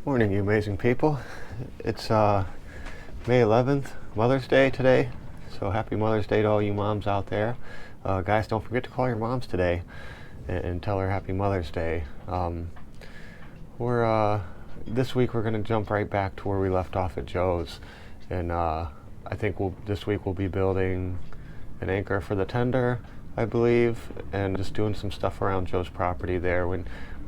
Morning, you amazing people. It's May 11th, Mother's Day today. So happy Mother's Day to all you moms out there. Guys, don't forget to call your moms today and tell her happy Mother's Day. This week we're going to jump right back to where we left off at Joe's. And I think this week we'll be building an anchor for the tender, I believe, and just doing some stuff around Joe's property there. When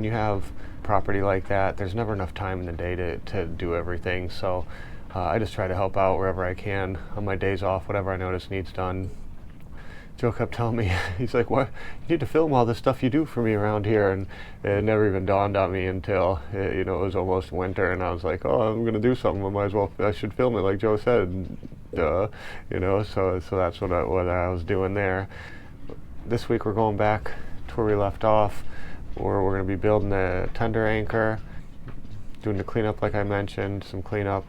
you have property like that, there's never enough time in the day to do everything. So I just try to help out wherever I can on my days off, whatever I notice needs done. Joe kept telling me, he's like, "What? You need to film all this stuff you do for me around here," and it never even dawned on me until it was almost winter, and I was like, "Oh, I'm gonna do something. I should film it like Joe said." Duh, So that's what I was doing there. This week we're going back to where we left off, where we're going to be building a tender anchor, doing the cleanup like I mentioned, some cleanup.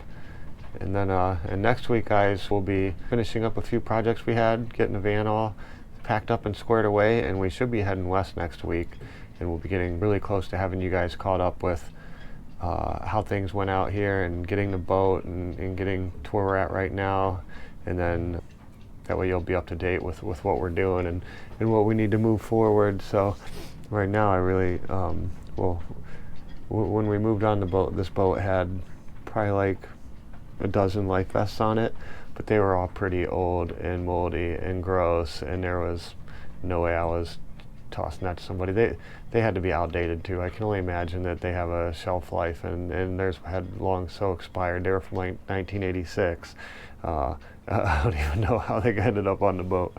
And then and next week, guys, we'll be finishing up a few projects we had, getting the van all packed up and squared away, and we should be heading west next week. And we'll be getting really close to having you guys caught up with how things went out here and getting the boat and getting to where we're at right now. And then that way you'll be up to date with what we're doing and what we need to move forward. So right now I really, when we moved on the boat, this boat had probably like a dozen life vests on it, but they were all pretty old and moldy and gross, and there was no way I was tossing that to somebody. They had to be outdated too. I can only imagine that they have a shelf life, and theirs had long so expired. They were from like 1986. I don't even know how they ended up on the boat.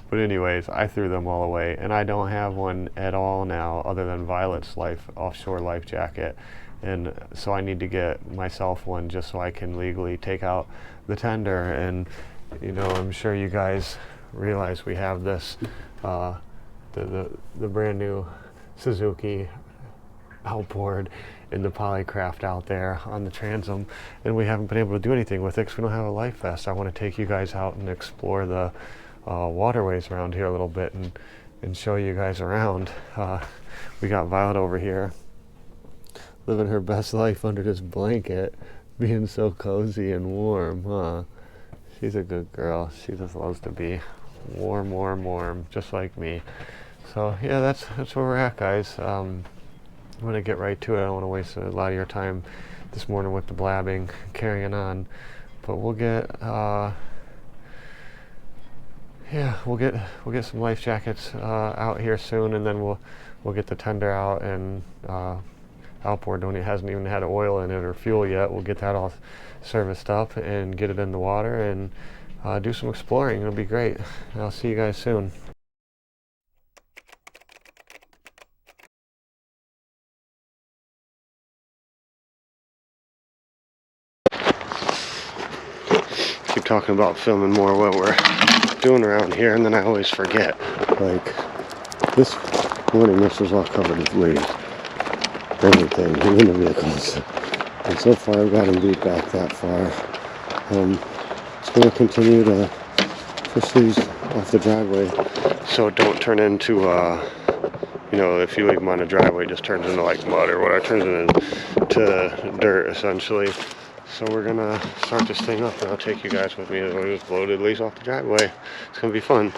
But anyways, I threw them all away, and I don't have one at all now other than Violet's offshore life jacket. And so I need to get myself one just so I can legally take out the tender. And I'm sure you guys realize we have this the brand new Suzuki outboard in the Polycraft out there on the transom, and we haven't been able to do anything with it because we don't have a life vest. I want to take you guys out and explore the waterways around here a little bit and show you guys around. We got Violet over here living her best life under this blanket, being so cozy and warm, huh? She's a good girl. She just loves to be warm, just like me. So yeah, that's where we're at, guys. I'm gonna get right to it. I don't want to waste a lot of your time this morning with the blabbing, carrying on. But we'll get we'll get some life jackets out here soon, and then we'll get the tender out, and outboard it hasn't even had oil in it or fuel yet. We'll get that all serviced up and get it in the water and do some exploring. It'll be great. I'll see you guys soon. Keep talking about filming more what we're doing around here, and then I always forget. Like this morning, this was all covered with leaves. Everything, even the vehicles. And so far I've got them beat back that far. It's going to continue to push these off the driveway so it don't turn into, if you leave them on the driveway, it just turns into like mud or whatever. It turns into dirt essentially. So we're going to start this thing up, and I'll take you guys with me as we just blow the leaves off the driveway. It's going to be fun.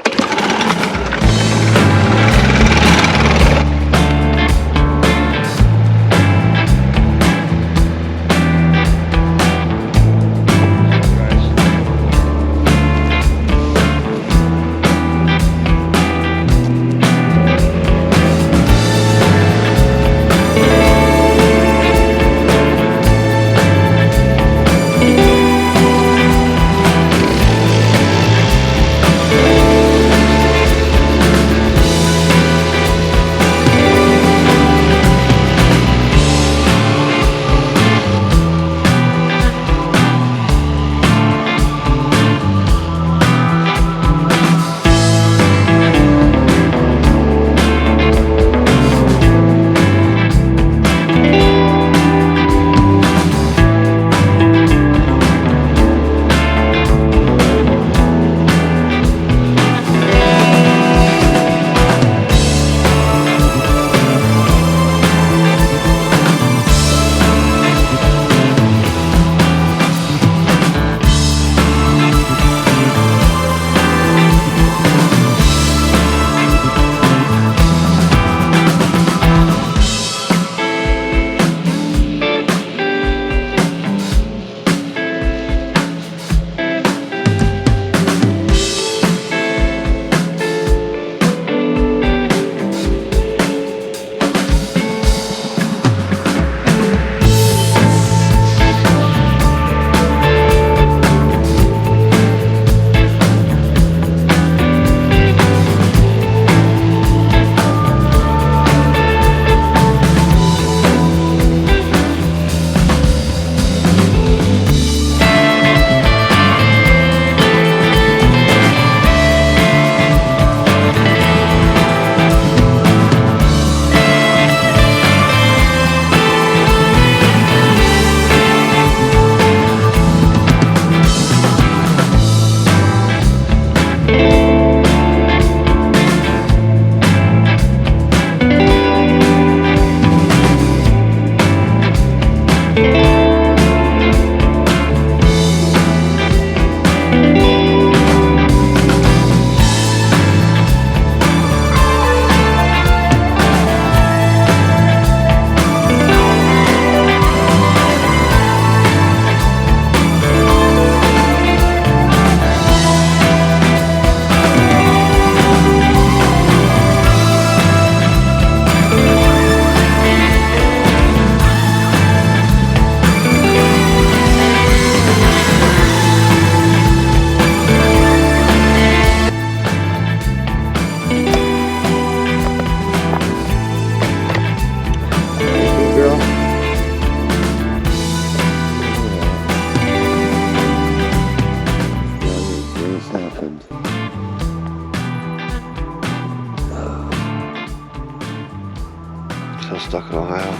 stuck in Ohio.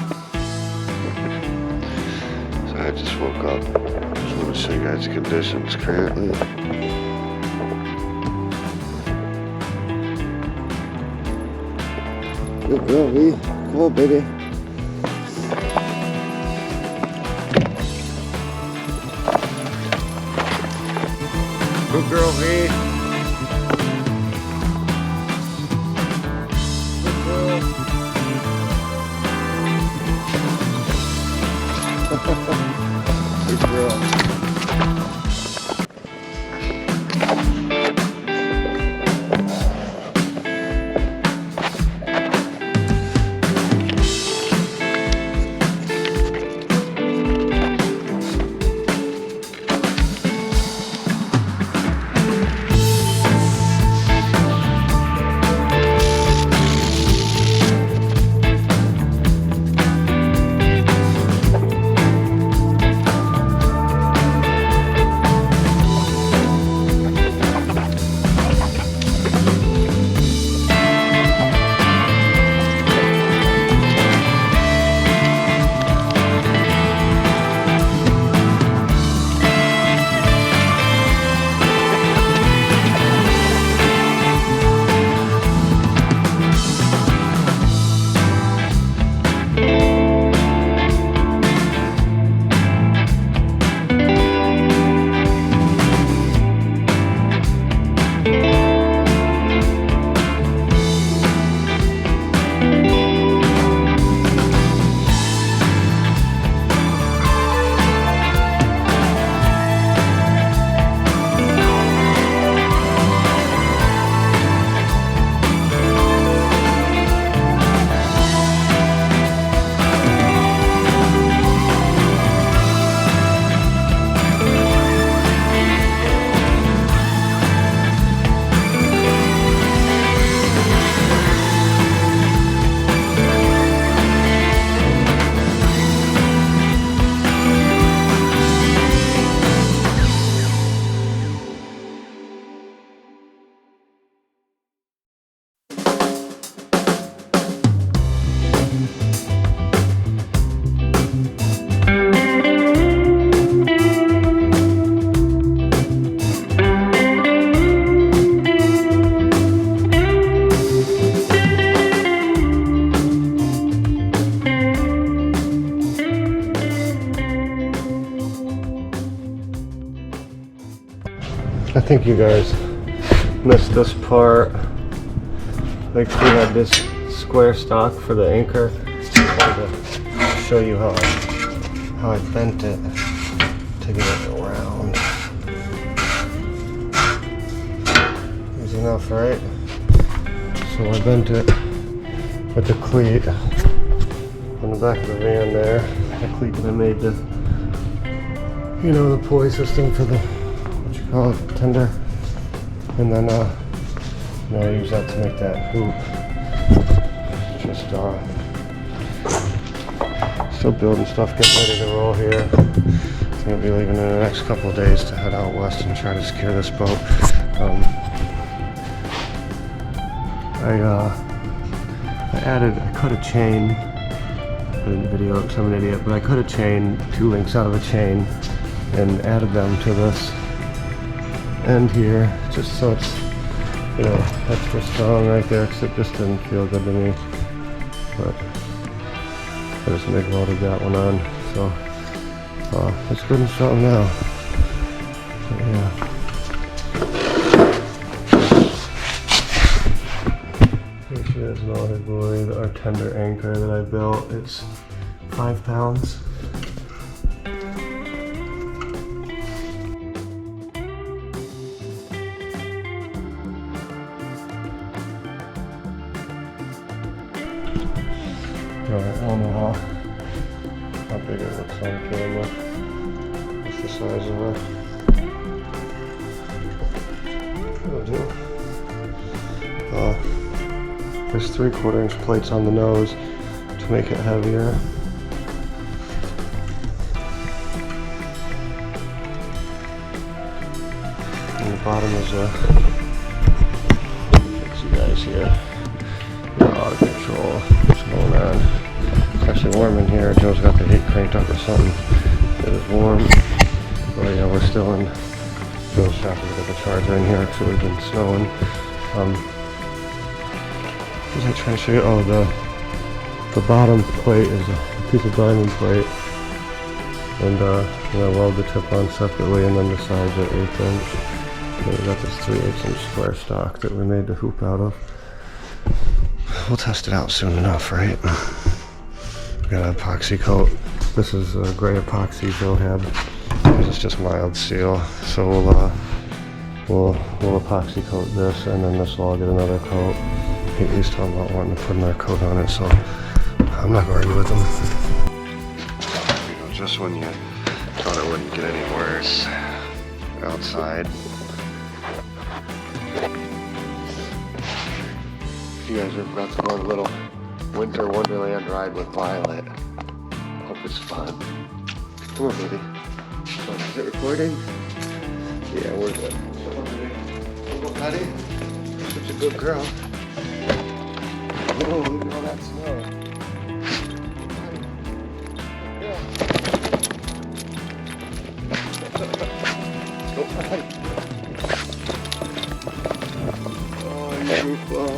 So I just woke up. Just want to show you guys the conditions currently. Good girl, V. Come on, baby. Good girl, V. Good girl. I think you guys missed this part. Like, we had this square stock for the anchor. I wanted to show you how I bent it to get it around. Easy enough, right? So I bent it with the cleat on the back of the van there. The cleat that I made the, you know, the pulley system for the, call it tender, and then you know, I use that to make that hoop. Just still building stuff, getting ready to roll here. I'm gonna be leaving in the next couple of days to head out west and try to secure this boat. I cut a chain. I didn't video it because I'm an idiot, but I cut a chain, 2 links out of a chain, and added them to this end here, just so it's, you know, extra strong right there, because it just didn't feel good to me. But I just MIG welded that one on, so it's good and strong now. But yeah. Here she is in all her glory. Our tender anchor that I built is 5 pounds. Alright, I don't know how big it looks on camera. What's the size of it? That'll do. There's 3/4 inch plates on the nose to make it heavier. And the bottom is fix you guys here. Auto control. What's going on? Actually warm in here. Joe's got the heat cranked up or something. It is warm. Oh yeah, we're still in Joe's shop. We got the charger in here. Actually, we've been snowing. What was I trying to show you? Oh, the bottom plate is a piece of diamond plate. And I weld the tip on separately, and then the sides are 1/8 inch. And we got this 3/8 inch square stock that we made the hoop out of. We'll test it out soon enough, right? We got an epoxy coat. This is a gray epoxy Joe had. It's just mild seal. So we'll epoxy coat this, and then this will all get another coat. He's talking about wanting to put another coat on it, so I'm not going to argue with him. Just when you thought it wouldn't get any worse outside. You guys are about to go on a little winter wonderland ride with Violet. Hope it's fun. Come on, baby. Come on, is it recording? Yeah, we're good. Come on, baby. Come on, buddy. You're such a good girl. Oh, look at all that snow. Oh, you goofball.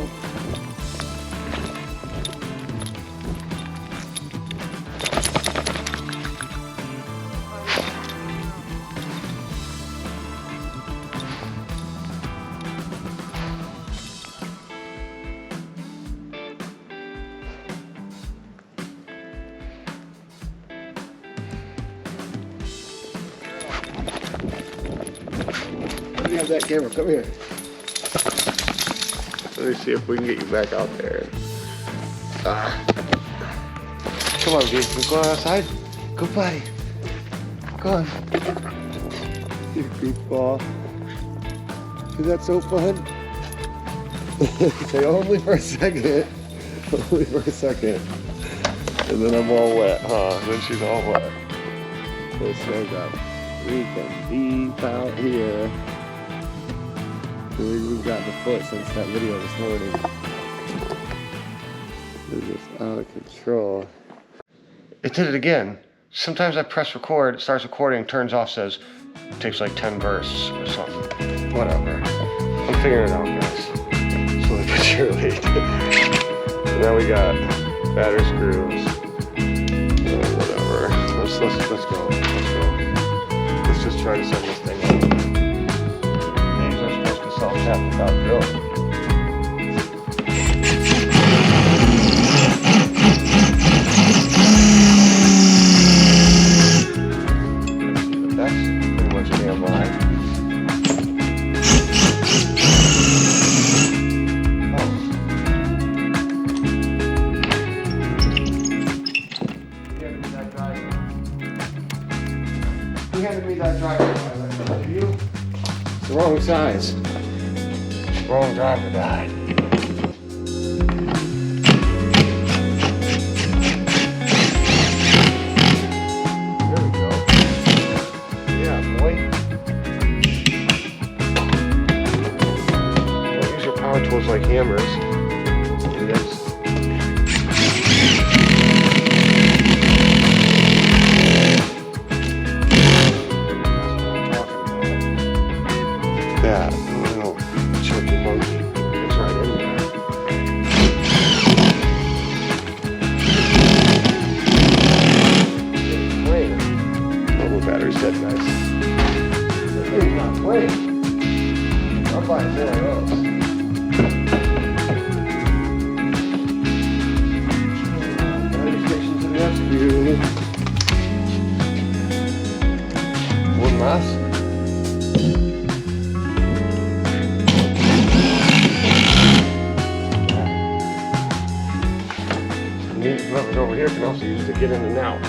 Let me have that camera. Come here. Let me see if we can get you back out there. Come on, dude. We're going outside. Go, buddy. Go on. You goofball. Is that so fun? Say only for a second. Only for a second. And then I'm all wet, huh? Then she's all wet. So snow's up. We can deep out here. We've gotten a foot since that video this morning. It's just out of control. It did it again. Sometimes I press record, it starts recording, turns off, says it takes like 10 bursts or something. Whatever. I'm figuring it out, guys. Slowly but surely. And now we got battery screws. Whatever. Let's go. Let's go. Let's just try to send this thing up. These are supposed to self-tap without drilling. That's pretty much damn live. You handed me that driver. You? It's the wrong size. Wrong driver died. There we go. Yeah, boy. Don't use your power tools like hammers. Yes. That little chunky monkey is right in there. It's playing. Oh, the battery's dead, guys. The thing's not playing. I'm buying more of those. Battery station to the rescue. One last. Over here can also use it to get in and out.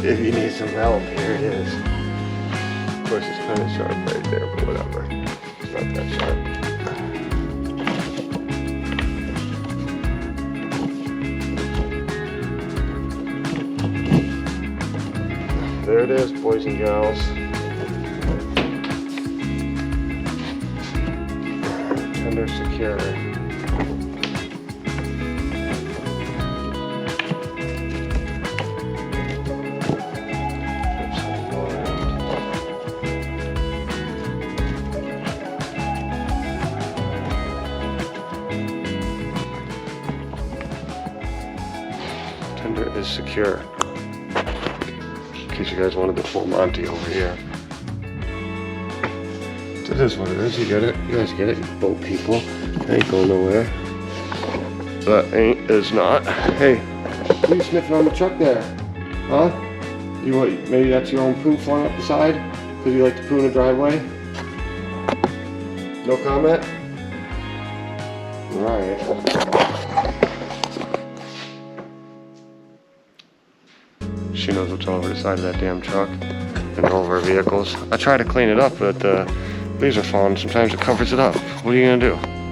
if you need some help, here it is. Of course, it's kind of sharp right there, but whatever. It's not that sharp. There it is, boys and girls. Tender secure. is secure. In case you guys wanted the full Monty over here. It is what it is, you get it. You guys get it, you boat people. Ain't going nowhere. That is not. Hey, what are you sniffing on the truck there? Huh? You what, maybe that's your own poo flying up the side? Because you like to poo in the driveway? No comment? Alright. She knows what's over the side of that damn truck and over vehicles. I try to clean it up, but leaves are falling. Sometimes it covers it up. What are you gonna do?